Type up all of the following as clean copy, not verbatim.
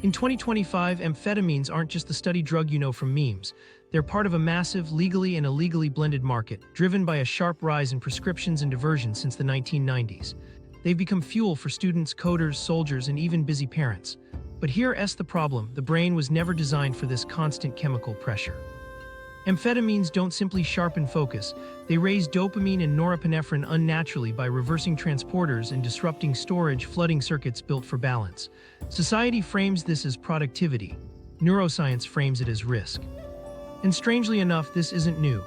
In 2025, amphetamines aren't just the study drug you know from memes. They're part of a massive, legally and illegally blended market, driven by a sharp rise in prescriptions and diversion since the 1990s. They've become fuel for students, coders, soldiers, and even busy parents. But here's the problem: the brain was never designed for this constant chemical pressure. Amphetamines don't simply sharpen focus, they raise dopamine and norepinephrine unnaturally by reversing transporters and disrupting storage, flooding circuits built for balance. Society frames this as productivity. Neuroscience frames it as risk. And strangely enough, this isn't new.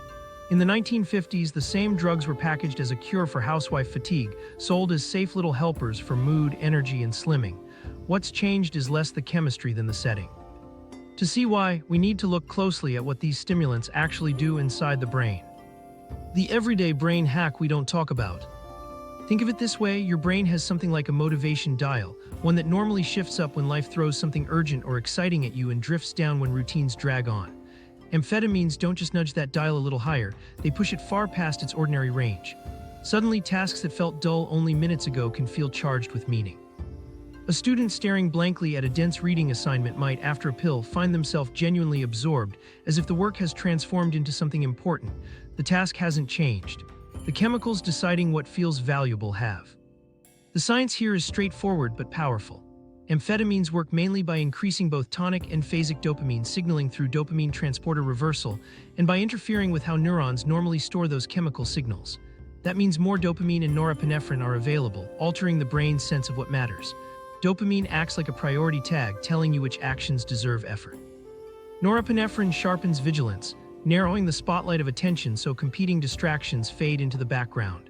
In the 1950s, the same drugs were packaged as a cure for housewife fatigue, sold as safe little helpers for mood, energy, and slimming. What's changed is less the chemistry than the setting. To see why, we need to look closely at what these stimulants actually do inside the brain. The everyday brain hack we don't talk about. Think of it this way: your brain has something like a motivation dial, one that normally shifts up when life throws something urgent or exciting at you and drifts down when routines drag on. Amphetamines don't just nudge that dial a little higher, they push it far past its ordinary range. Suddenly, tasks that felt dull only minutes ago can feel charged with meaning. A student staring blankly at a dense reading assignment might, after a pill, find themselves genuinely absorbed, as if the work has transformed into something important. The task hasn't changed. The chemicals deciding what feels valuable have. The science here is straightforward but powerful. Amphetamines work mainly by increasing both tonic and phasic dopamine signaling through dopamine transporter reversal, and by interfering with how neurons normally store those chemical signals. That means more dopamine and norepinephrine are available, altering the brain's sense of what matters. Dopamine acts like a priority tag, telling you which actions deserve effort. Norepinephrine sharpens vigilance, narrowing the spotlight of attention so competing distractions fade into the background.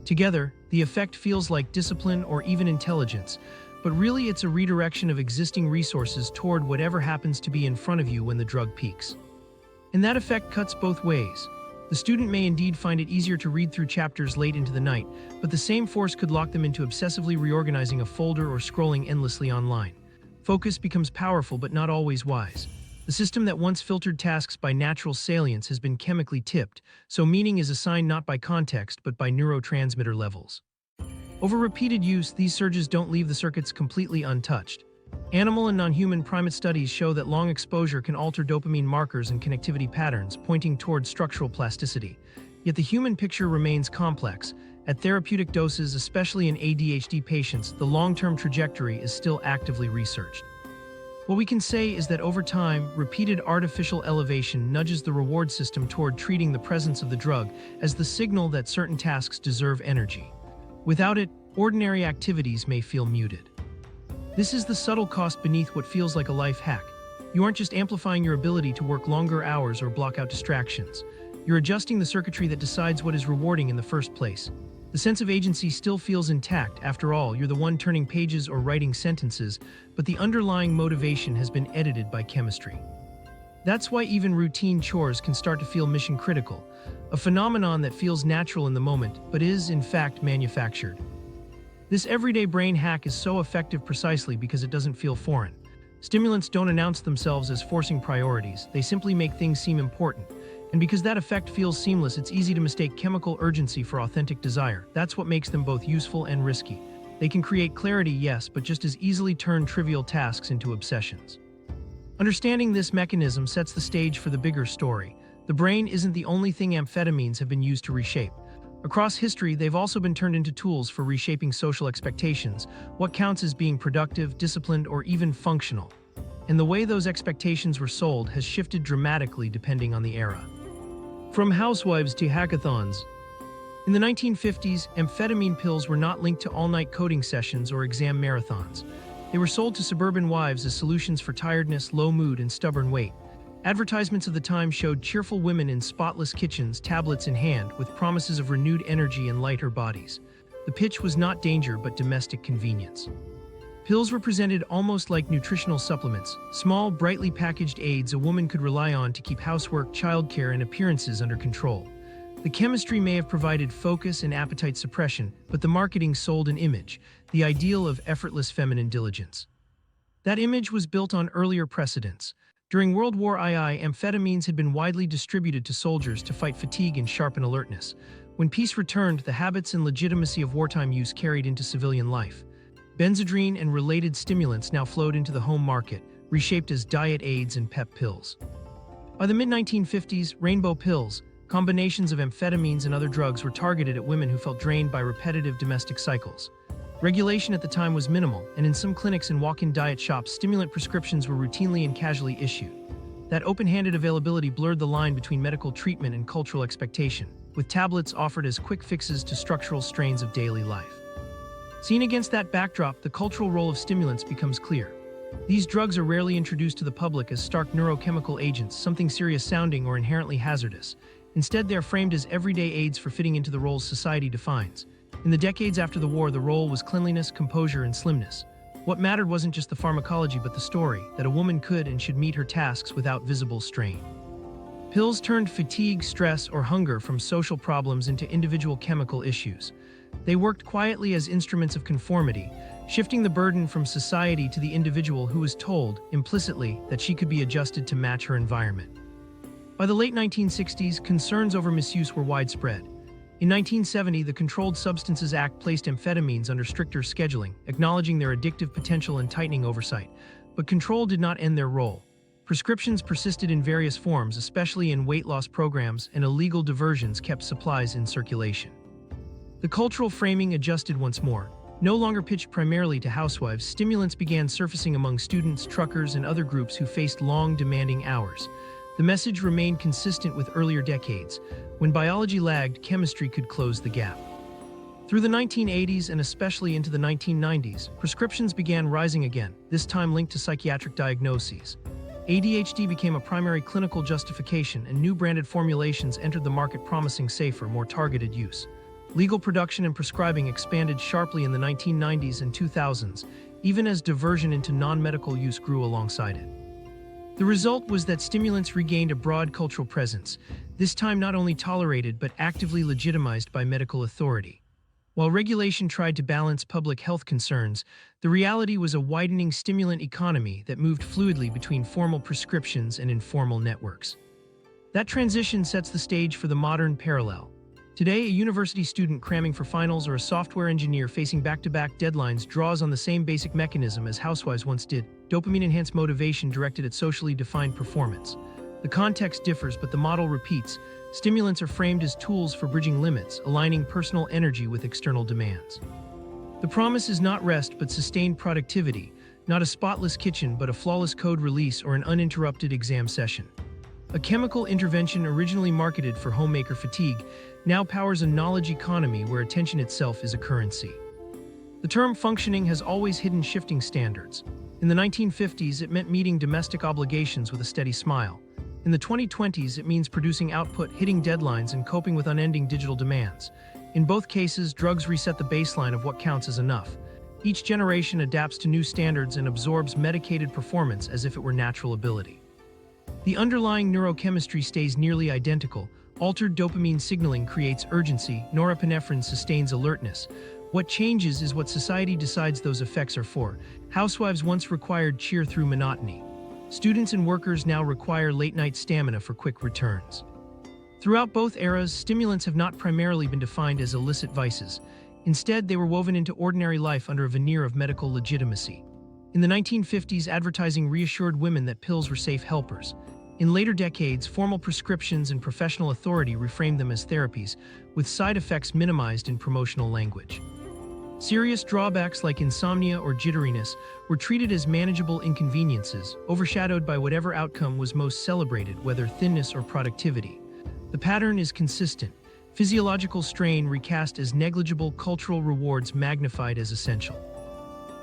Together, the effect feels like discipline or even intelligence, but really it's a redirection of existing resources toward whatever happens to be in front of you when the drug peaks. And that effect cuts both ways. The student may indeed find it easier to read through chapters late into the night, but the same force could lock them into obsessively reorganizing a folder or scrolling endlessly online. Focus becomes powerful but not always wise. The system that once filtered tasks by natural salience has been chemically tipped, so meaning is assigned not by context but by neurotransmitter levels. Over repeated use, these surges don't leave the circuits completely untouched. Animal and non-human primate studies show that long exposure can alter dopamine markers and connectivity patterns, pointing toward structural plasticity. Yet the human picture remains complex. At therapeutic doses, especially in ADHD patients, the long-term trajectory is still actively researched. What we can say is that over time, repeated artificial elevation nudges the reward system toward treating the presence of the drug as the signal that certain tasks deserve energy. Without it, ordinary activities may feel muted. This is the subtle cost beneath what feels like a life hack. You aren't just amplifying your ability to work longer hours or block out distractions. You're adjusting the circuitry that decides what is rewarding in the first place. The sense of agency still feels intact. After all, you're the one turning pages or writing sentences, but the underlying motivation has been edited by chemistry. That's why even routine chores can start to feel mission critical, a phenomenon that feels natural in the moment, but is, in fact, manufactured. This everyday brain hack is so effective precisely because it doesn't feel foreign. Stimulants don't announce themselves as forcing priorities, they simply make things seem important. And because that effect feels seamless, it's easy to mistake chemical urgency for authentic desire. That's what makes them both useful and risky. They can create clarity, yes, but just as easily turn trivial tasks into obsessions. Understanding this mechanism sets the stage for the bigger story. The brain isn't the only thing amphetamines have been used to reshape. Across history, they've also been turned into tools for reshaping social expectations, what counts as being productive, disciplined, or even functional. And the way those expectations were sold has shifted dramatically depending on the era. From housewives to hackathons. In the 1950s, amphetamine pills were not linked to all-night coding sessions or exam marathons. They were sold to suburban wives as solutions for tiredness, low mood, and stubborn weight. Advertisements of the time showed cheerful women in spotless kitchens, tablets in hand, with promises of renewed energy and lighter bodies. The pitch was not danger but domestic convenience. Pills were presented almost like nutritional supplements, small, brightly packaged aids a woman could rely on to keep housework, childcare, and appearances under control. The chemistry may have provided focus and appetite suppression, but the marketing sold an image, the ideal of effortless feminine diligence. That image was built on earlier precedents. During World War II, amphetamines had been widely distributed to soldiers to fight fatigue and sharpen alertness. When peace returned, the habits and legitimacy of wartime use carried into civilian life. Benzodrine and related stimulants now flowed into the home market, reshaped as diet aids and pep pills. By the mid-1950s, rainbow pills, combinations of amphetamines and other drugs, were targeted at women who felt drained by repetitive domestic cycles. Regulation at the time was minimal, and in some clinics and walk-in diet shops, stimulant prescriptions were routinely and casually issued. That open-handed availability blurred the line between medical treatment and cultural expectation, with tablets offered as quick fixes to structural strains of daily life. Seen against that backdrop, the cultural role of stimulants becomes clear. These drugs are rarely introduced to the public as stark neurochemical agents, something serious-sounding or inherently hazardous. Instead, they are framed as everyday aids for fitting into the roles society defines. In the decades after the war, the role was cleanliness, composure, and slimness. What mattered wasn't just the pharmacology, but the story, that a woman could and should meet her tasks without visible strain. Pills turned fatigue, stress, or hunger from social problems into individual chemical issues. They worked quietly as instruments of conformity, shifting the burden from society to the individual who was told, implicitly, that she could be adjusted to match her environment. By the late 1960s, concerns over misuse were widespread. In 1970, the Controlled Substances Act placed amphetamines under stricter scheduling, acknowledging their addictive potential and tightening oversight. But control did not end their role. Prescriptions persisted in various forms, especially in weight loss programs, and illegal diversions kept supplies in circulation. The cultural framing adjusted once more. No longer pitched primarily to housewives, stimulants began surfacing among students, truckers, and other groups who faced long, demanding hours. The message remained consistent with earlier decades. When biology lagged, chemistry could close the gap. Through the 1980s and especially into the 1990s, prescriptions began rising again, this time linked to psychiatric diagnoses. ADHD became a primary clinical justification, and new branded formulations entered the market promising safer, more targeted use. Legal production and prescribing expanded sharply in the 1990s and 2000s, even as diversion into non-medical use grew alongside it. The result was that stimulants regained a broad cultural presence, this time not only tolerated but actively legitimized by medical authority. While regulation tried to balance public health concerns, the reality was a widening stimulant economy that moved fluidly between formal prescriptions and informal networks. That transition sets the stage for the modern parallel. Today, a university student cramming for finals or a software engineer facing back-to-back deadlines draws on the same basic mechanism as housewives once did: dopamine-enhanced motivation directed at socially defined performance. The context differs, but the model repeats. Stimulants are framed as tools for bridging limits, aligning personal energy with external demands. The promise is not rest but sustained productivity, not a spotless kitchen but a flawless code release or an uninterrupted exam session. A chemical intervention originally marketed for homemaker fatigue now powers a knowledge economy where attention itself is a currency. The term functioning has always hidden shifting standards. In the 1950s, it meant meeting domestic obligations with a steady smile. In the 2020s, it means producing output, hitting deadlines, and coping with unending digital demands. In both cases, drugs reset the baseline of what counts as enough. Each generation adapts to new standards and absorbs medicated performance as if it were natural ability. The underlying neurochemistry stays nearly identical. Altered dopamine signaling creates urgency, norepinephrine sustains alertness. What changes is what society decides those effects are for. Housewives once required cheer through monotony. Students and workers now require late-night stamina for quick returns. Throughout both eras, stimulants have not primarily been defined as illicit vices. Instead, they were woven into ordinary life under a veneer of medical legitimacy. In the 1950s, advertising reassured women that pills were safe helpers. In later decades, formal prescriptions and professional authority reframed them as therapies, with side effects minimized in promotional language. Serious drawbacks like insomnia or jitteriness were treated as manageable inconveniences, overshadowed by whatever outcome was most celebrated, whether thinness or productivity. The pattern is consistent: physiological strain recast as negligible, cultural rewards magnified as essential.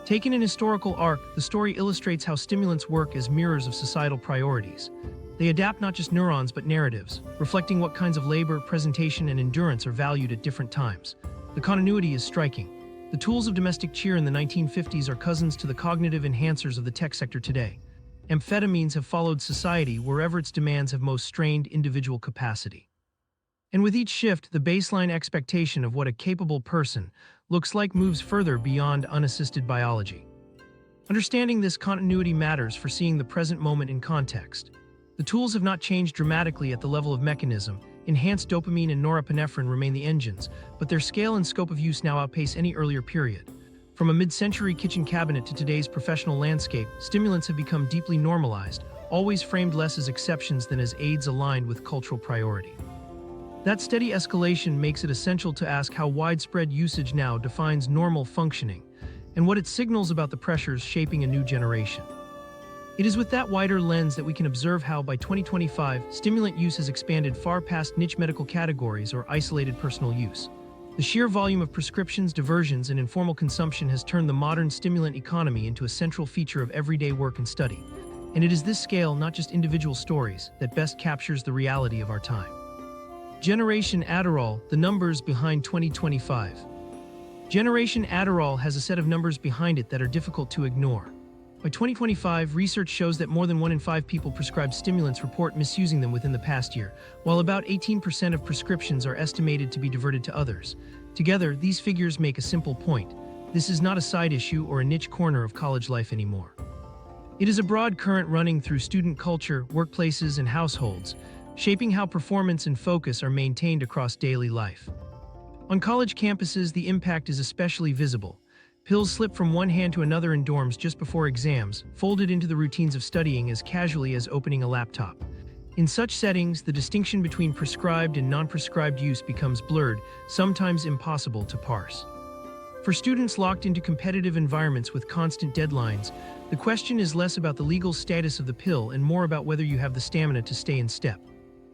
Taken in historical arc, the story illustrates how stimulants work as mirrors of societal priorities. They adapt not just neurons but narratives, reflecting what kinds of labor, presentation, and endurance are valued at different times. The continuity is striking. The tools of domestic cheer in the 1950s are cousins to the cognitive enhancers of the tech sector today. Amphetamines have followed society wherever its demands have most strained individual capacity. And with each shift, the baseline expectation of what a capable person looks like moves further beyond unassisted biology. Understanding this continuity matters for seeing the present moment in context. The tools have not changed dramatically at the level of mechanism. Enhanced dopamine and norepinephrine remain the engines, but their scale and scope of use now outpace any earlier period. From a mid-century kitchen cabinet to today's professional landscape, stimulants have become deeply normalized, always framed less as exceptions than as aids aligned with cultural priority. That steady escalation makes it essential to ask how widespread usage now defines normal functioning, and what it signals about the pressures shaping a new generation. It is with that wider lens that we can observe how, by 2025, stimulant use has expanded far past niche medical categories or isolated personal use. The sheer volume of prescriptions, diversions, and informal consumption has turned the modern stimulant economy into a central feature of everyday work and study. And it is this scale, not just individual stories, that best captures the reality of our time. Generation Adderall, the numbers behind 2025. Generation Adderall has a set of numbers behind it that are difficult to ignore. By 2025, research shows that more than 1 in 5 people prescribed stimulants report misusing them within the past year, while about 18% of prescriptions are estimated to be diverted to others. Together, these figures make a simple point. This is not a side issue or a niche corner of college life anymore. It is a broad current running through student culture, workplaces, and households, shaping how performance and focus are maintained across daily life. On college campuses, the impact is especially visible. Pills slip from one hand to another in dorms just before exams, folded into the routines of studying as casually as opening a laptop. In such settings, the distinction between prescribed and non-prescribed use becomes blurred, sometimes impossible to parse. For students locked into competitive environments with constant deadlines, the question is less about the legal status of the pill and more about whether you have the stamina to stay in step.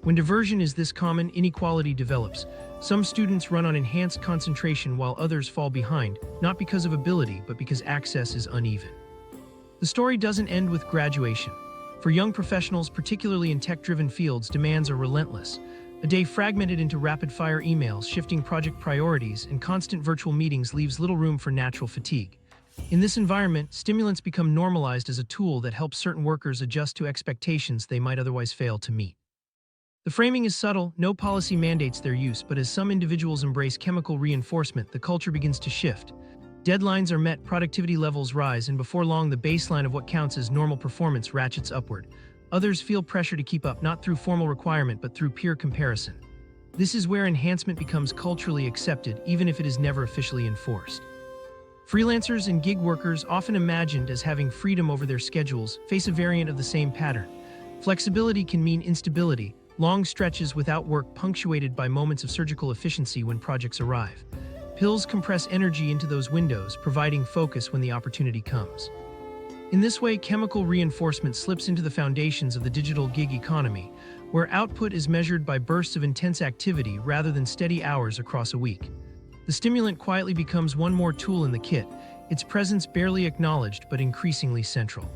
When diversion is this common, inequality develops. Some students run on enhanced concentration while others fall behind, not because of ability, but because access is uneven. The story doesn't end with graduation. For young professionals, particularly in tech-driven fields, demands are relentless. A day fragmented into rapid-fire emails, shifting project priorities, and constant virtual meetings leaves little room for natural fatigue. In this environment, stimulants become normalized as a tool that helps certain workers adjust to expectations they might otherwise fail to meet. The framing is subtle, no policy mandates their use, but as some individuals embrace chemical reinforcement, the culture begins to shift. Deadlines are met, productivity levels rise, and before long the baseline of what counts as normal performance ratchets upward. Others feel pressure to keep up, not through formal requirement, but through peer comparison. This is where enhancement becomes culturally accepted, even if it is never officially enforced. Freelancers and gig workers, often imagined as having freedom over their schedules, face a variant of the same pattern. Flexibility can mean instability, long stretches without work punctuated by moments of surgical efficiency when projects arrive. Pills compress energy into those windows, providing focus when the opportunity comes. In this way, chemical reinforcement slips into the foundations of the digital gig economy, where output is measured by bursts of intense activity rather than steady hours across a week. The stimulant quietly becomes one more tool in the kit, its presence barely acknowledged but increasingly central.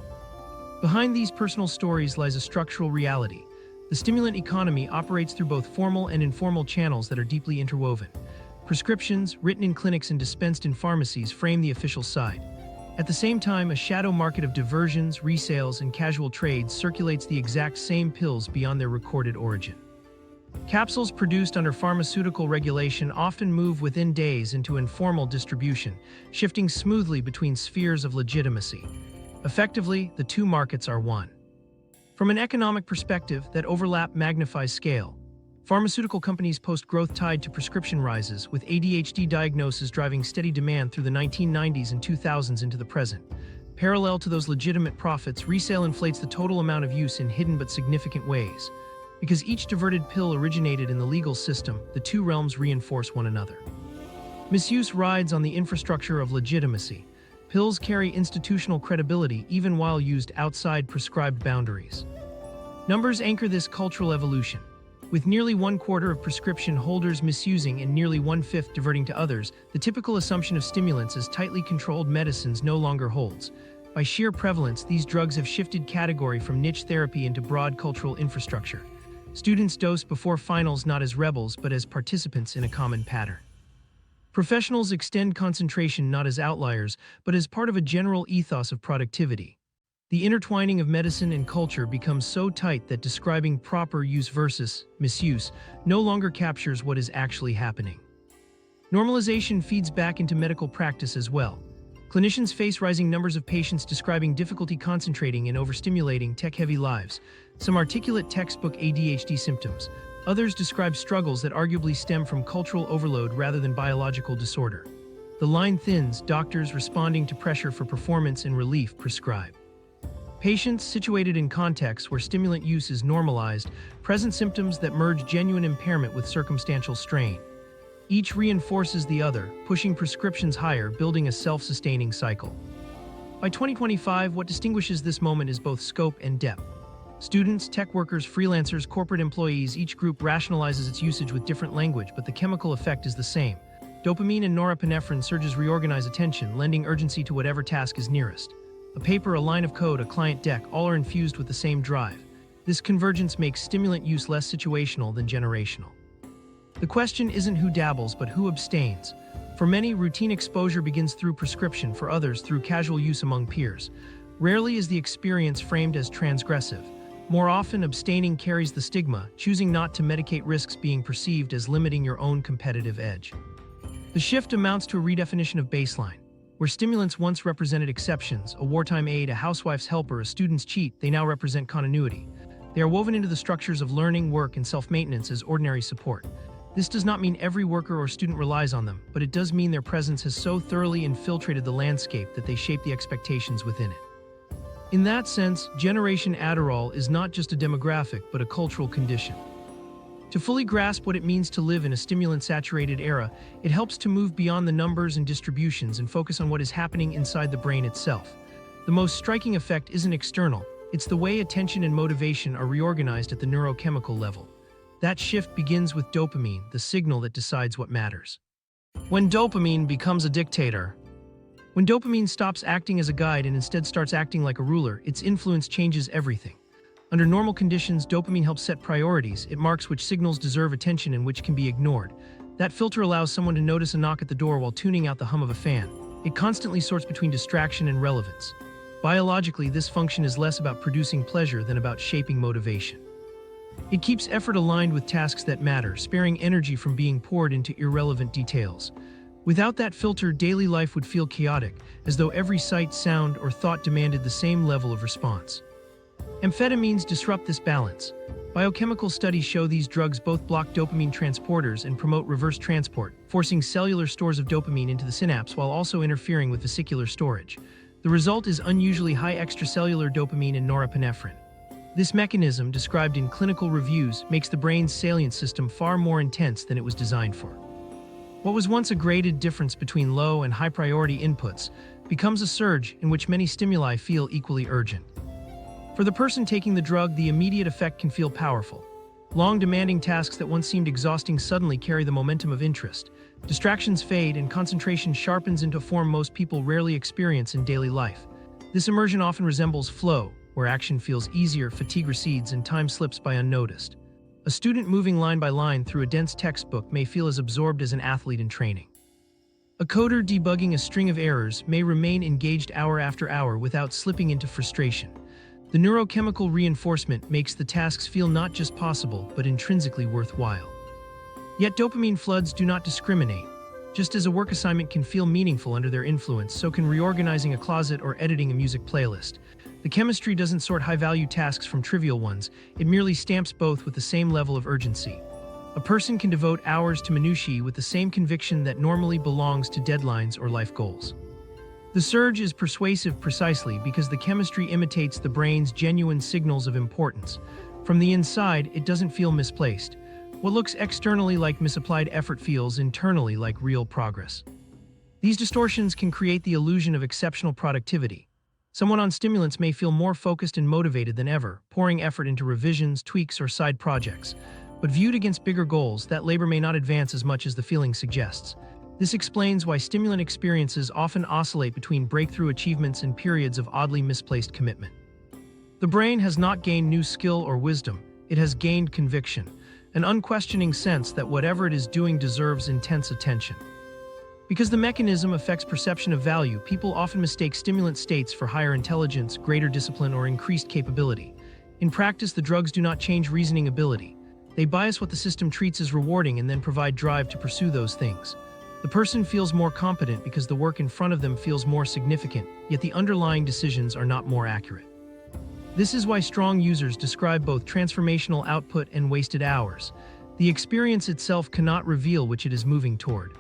Behind these personal stories lies a structural reality. The stimulant economy operates through both formal and informal channels that are deeply interwoven. Prescriptions, written in clinics and dispensed in pharmacies, frame the official side. At the same time, a shadow market of diversions, resales, and casual trades circulates the exact same pills beyond their recorded origin. Capsules produced under pharmaceutical regulation often move within days into informal distribution, shifting smoothly between spheres of legitimacy. Effectively, the two markets are one. From an economic perspective, that overlap magnifies scale. Pharmaceutical companies post growth tied to prescription rises, with ADHD diagnosis driving steady demand through the 1990s and 2000s into the present. Parallel to those legitimate profits, resale inflates the total amount of use in hidden but significant ways. Because each diverted pill originated in the legal system, the two realms reinforce one another. Misuse rides on the infrastructure of legitimacy. Pills carry institutional credibility even while used outside prescribed boundaries. Numbers anchor this cultural evolution. With nearly 1/4 of prescription holders misusing and nearly 1/5 diverting to others, the typical assumption of stimulants as tightly controlled medicines no longer holds. By sheer prevalence, these drugs have shifted category from niche therapy into broad cultural infrastructure. Students dose before finals not as rebels, but as participants in a common pattern. Professionals extend concentration not as outliers, but as part of a general ethos of productivity. The intertwining of medicine and culture becomes so tight that describing proper use versus misuse no longer captures what is actually happening. Normalization feeds back into medical practice as well. Clinicians face rising numbers of patients describing difficulty concentrating in overstimulating, tech-heavy lives. Some articulate textbook ADHD symptoms. Others describe struggles that arguably stem from cultural overload rather than biological disorder. The line thins, doctors responding to pressure for performance and relief prescribe. Patients situated in contexts where stimulant use is normalized present symptoms that merge genuine impairment with circumstantial strain. Each reinforces the other, pushing prescriptions higher, building a self-sustaining cycle. By 2025, what distinguishes this moment is both scope and depth. Students, tech workers, freelancers, corporate employees, each group rationalizes its usage with different language, but the chemical effect is the same. Dopamine and norepinephrine surges reorganize attention, lending urgency to whatever task is nearest. A paper, a line of code, a client deck, all are infused with the same drive. This convergence makes stimulant use less situational than generational. The question isn't who dabbles, but who abstains. For many, routine exposure begins through prescription, for others through casual use among peers. Rarely is the experience framed as transgressive. More often, abstaining carries the stigma, choosing not to medicate risks being perceived as limiting your own competitive edge. The shift amounts to a redefinition of baseline. Where stimulants once represented exceptions, a wartime aid, a housewife's helper, a student's cheat, they now represent continuity. They are woven into the structures of learning, work, and self-maintenance as ordinary support. This does not mean every worker or student relies on them, but it does mean their presence has so thoroughly infiltrated the landscape that they shape the expectations within it. In that sense, Generation Adderall is not just a demographic, but a cultural condition. To fully grasp what it means to live in a stimulant-saturated era, it helps to move beyond the numbers and distributions and focus on what is happening inside the brain itself. The most striking effect isn't external, it's the way attention and motivation are reorganized at the neurochemical level. That shift begins with dopamine, the signal that decides what matters. When dopamine becomes a dictator. When dopamine stops acting as a guide and instead starts acting like a ruler, its influence changes everything. Under normal conditions, dopamine helps set priorities. It marks which signals deserve attention and which can be ignored. That filter allows someone to notice a knock at the door while tuning out the hum of a fan. It constantly sorts between distraction and relevance. Biologically, this function is less about producing pleasure than about shaping motivation. It keeps effort aligned with tasks that matter, sparing energy from being poured into irrelevant details. Without that filter, daily life would feel chaotic, as though every sight, sound, or thought demanded the same level of response. Amphetamines disrupt this balance. Biochemical studies show these drugs both block dopamine transporters and promote reverse transport, forcing cellular stores of dopamine into the synapse while also interfering with vesicular storage. The result is unusually high extracellular dopamine and norepinephrine. This mechanism, described in clinical reviews, makes the brain's salient system far more intense than it was designed for. What was once a graded difference between low and high-priority inputs becomes a surge in which many stimuli feel equally urgent. For the person taking the drug, the immediate effect can feel powerful. Long, demanding tasks that once seemed exhausting suddenly carry the momentum of interest. Distractions fade and concentration sharpens into a form most people rarely experience in daily life. This immersion often resembles flow, where action feels easier, fatigue recedes, and time slips by unnoticed. A student moving line by line through a dense textbook may feel as absorbed as an athlete in training. A coder debugging a string of errors may remain engaged hour after hour without slipping into frustration. The neurochemical reinforcement makes the tasks feel not just possible, but intrinsically worthwhile. Yet dopamine floods do not discriminate. Just as a work assignment can feel meaningful under their influence, so can reorganizing a closet or editing a music playlist. The chemistry doesn't sort high-value tasks from trivial ones, it merely stamps both with the same level of urgency. A person can devote hours to minutiae with the same conviction that normally belongs to deadlines or life goals. The surge is persuasive precisely because the chemistry imitates the brain's genuine signals of importance. From the inside, it doesn't feel misplaced. What looks externally like misapplied effort feels internally like real progress. These distortions can create the illusion of exceptional productivity. Someone on stimulants may feel more focused and motivated than ever, pouring effort into revisions, tweaks, or side projects. But viewed against bigger goals, that labor may not advance as much as the feeling suggests. This explains why stimulant experiences often oscillate between breakthrough achievements and periods of oddly misplaced commitment. The brain has not gained new skill or wisdom, it has gained conviction, an unquestioning sense that whatever it is doing deserves intense attention. Because the mechanism affects perception of value, people often mistake stimulant states for higher intelligence, greater discipline, or increased capability. In practice, the drugs do not change reasoning ability. They bias what the system treats as rewarding and then provide drive to pursue those things. The person feels more competent because the work in front of them feels more significant, yet the underlying decisions are not more accurate. This is why strong users describe both transformational output and wasted hours. The experience itself cannot reveal which it is moving toward.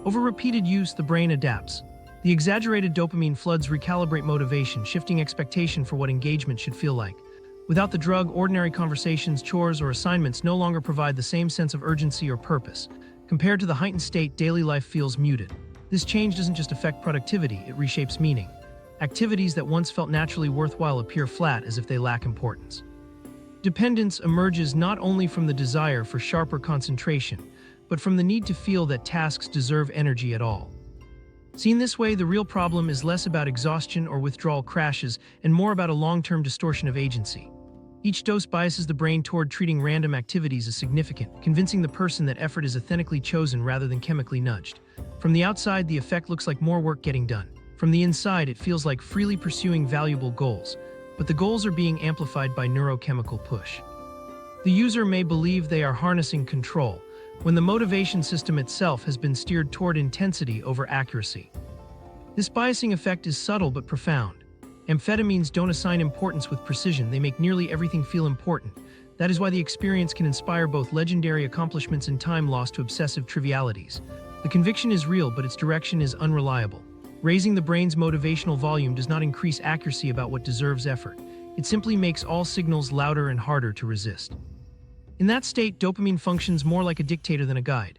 Over repeated use, the brain adapts. The exaggerated dopamine floods recalibrate motivation, shifting expectation for what engagement should feel like. Without the drug, ordinary conversations, chores, or assignments no longer provide the same sense of urgency or purpose. Compared to the heightened state, daily life feels muted. This change doesn't just affect productivity, it reshapes meaning. Activities that once felt naturally worthwhile appear flat as if they lack importance. Dependence emerges not only from the desire for sharper concentration, but from the need to feel that tasks deserve energy at all. Seen this way, the real problem is less about exhaustion or withdrawal crashes and more about a long-term distortion of agency. Each dose biases the brain toward treating random activities as significant, convincing the person that effort is authentically chosen rather than chemically nudged. From the outside, the effect looks like more work getting done. From the inside, it feels like freely pursuing valuable goals, but the goals are being amplified by neurochemical push. The user may believe they are harnessing control, when the motivation system itself has been steered toward intensity over accuracy. This biasing effect is subtle but profound. Amphetamines don't assign importance with precision, they make nearly everything feel important. That is why the experience can inspire both legendary accomplishments and time lost to obsessive trivialities. The conviction is real, but its direction is unreliable. Raising the brain's motivational volume does not increase accuracy about what deserves effort. It simply makes all signals louder and harder to resist. In that state, dopamine functions more like a dictator than a guide.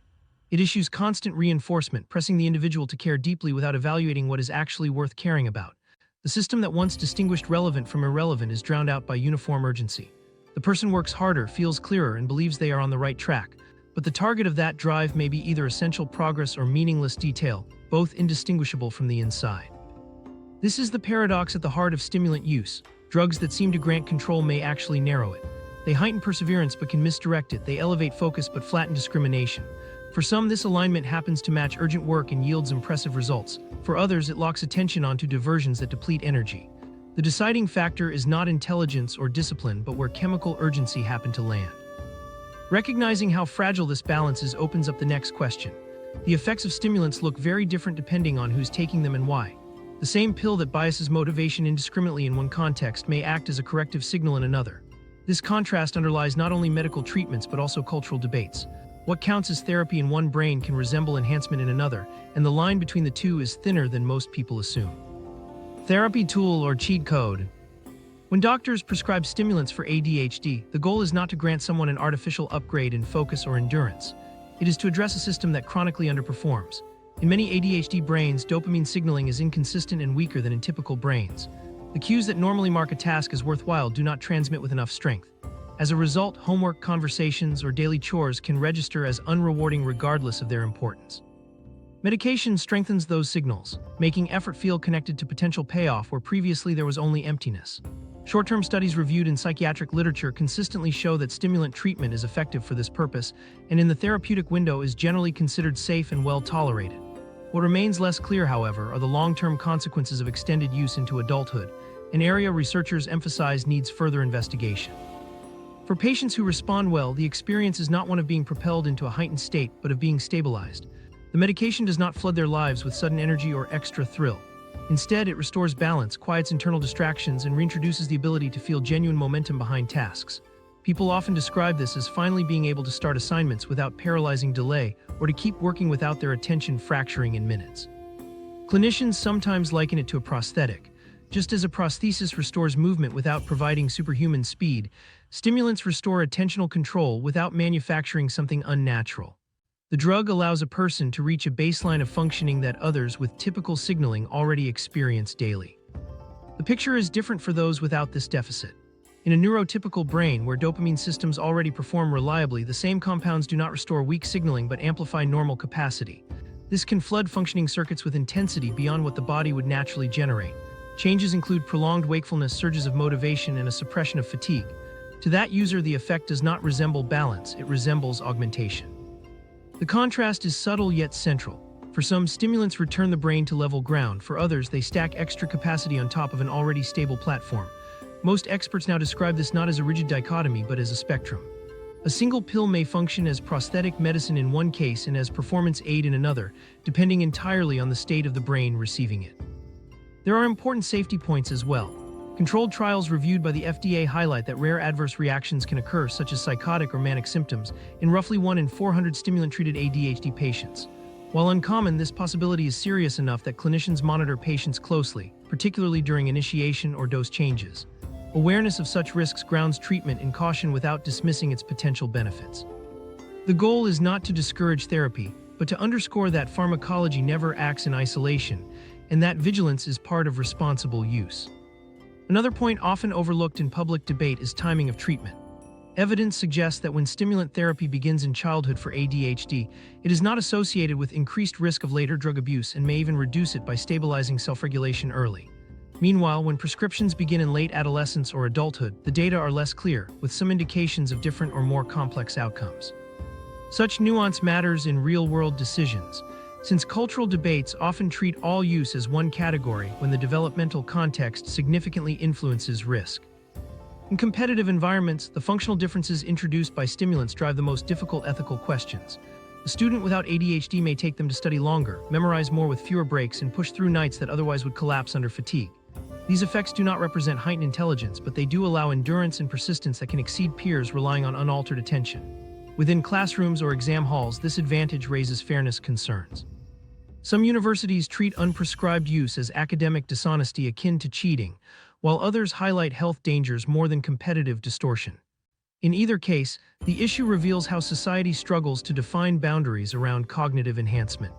It issues constant reinforcement, pressing the individual to care deeply without evaluating what is actually worth caring about. The system that once distinguished relevant from irrelevant is drowned out by uniform urgency. The person works harder, feels clearer, and believes they are on the right track. But the target of that drive may be either essential progress or meaningless detail, both indistinguishable from the inside. This is the paradox at the heart of stimulant use. Drugs that seem to grant control may actually narrow it. They heighten perseverance but can misdirect it. They elevate focus but flatten discrimination. For some, this alignment happens to match urgent work and yields impressive results. For others, it locks attention onto diversions that deplete energy. The deciding factor is not intelligence or discipline, but where chemical urgency happened to land. Recognizing how fragile this balance is opens up the next question. The effects of stimulants look very different depending on who's taking them and why. The same pill that biases motivation indiscriminately in one context may act as a corrective signal in another. This contrast underlies not only medical treatments but also cultural debates. What counts as therapy in one brain can resemble enhancement in another, and the line between the two is thinner than most people assume. Therapy tool or cheat code. When doctors prescribe stimulants for ADHD, the goal is not to grant someone an artificial upgrade in focus or endurance. It is to address a system that chronically underperforms. In many ADHD brains, dopamine signaling is inconsistent and weaker than in typical brains. The cues that normally mark a task as worthwhile do not transmit with enough strength. As a result, homework, conversations, or daily chores can register as unrewarding regardless of their importance. Medication strengthens those signals, making effort feel connected to potential payoff where previously there was only emptiness. Short-term studies reviewed in psychiatric literature consistently show that stimulant treatment is effective for this purpose, and in the therapeutic window is generally considered safe and well tolerated. What remains less clear, however, are the long-term consequences of extended use into adulthood, an area researchers emphasize needs further investigation. For patients who respond well, the experience is not one of being propelled into a heightened state, but of being stabilized. The medication does not flood their lives with sudden energy or extra thrill. Instead, it restores balance, quiets internal distractions, and reintroduces the ability to feel genuine momentum behind tasks. People often describe this as finally being able to start assignments without paralyzing delay, or to keep working without their attention fracturing in minutes. Clinicians sometimes liken it to a prosthetic. Just as a prosthesis restores movement without providing superhuman speed, stimulants restore attentional control without manufacturing something unnatural. The drug allows a person to reach a baseline of functioning that others with typical signaling already experience daily. The picture is different for those without this deficit. In a neurotypical brain where dopamine systems already perform reliably, the same compounds do not restore weak signaling but amplify normal capacity. This can flood functioning circuits with intensity beyond what the body would naturally generate. Changes include prolonged wakefulness, surges of motivation, and a suppression of fatigue. To that user, the effect does not resemble balance, it resembles augmentation. The contrast is subtle yet central. For some, stimulants return the brain to level ground. For others, they stack extra capacity on top of an already stable platform. Most experts now describe this not as a rigid dichotomy, but as a spectrum. A single pill may function as prosthetic medicine in one case and as performance aid in another, depending entirely on the state of the brain receiving it. There are important safety points as well. Controlled trials reviewed by the FDA highlight that rare adverse reactions can occur, such as psychotic or manic symptoms, in roughly 1 in 400 stimulant-treated ADHD patients. While uncommon, this possibility is serious enough that clinicians monitor patients closely, particularly during initiation or dose changes. Awareness of such risks grounds treatment in caution without dismissing its potential benefits. The goal is not to discourage therapy, but to underscore that pharmacology never acts in isolation, and that vigilance is part of responsible use. Another point often overlooked in public debate is timing of treatment. Evidence suggests that when stimulant therapy begins in childhood for ADHD, it is not associated with increased risk of later drug abuse and may even reduce it by stabilizing self-regulation early. Meanwhile, when prescriptions begin in late adolescence or adulthood, the data are less clear, with some indications of different or more complex outcomes. Such nuance matters in real-world decisions, since cultural debates often treat all use as one category when the developmental context significantly influences risk. In competitive environments, the functional differences introduced by stimulants drive the most difficult ethical questions. A student without ADHD may take them to study longer, memorize more with fewer breaks, and push through nights that otherwise would collapse under fatigue. These effects do not represent heightened intelligence, but they do allow endurance and persistence that can exceed peers relying on unaltered attention. Within classrooms or exam halls, this advantage raises fairness concerns. Some universities treat unprescribed use as academic dishonesty akin to cheating, while others highlight health dangers more than competitive distortion. In either case, the issue reveals how society struggles to define boundaries around cognitive enhancement.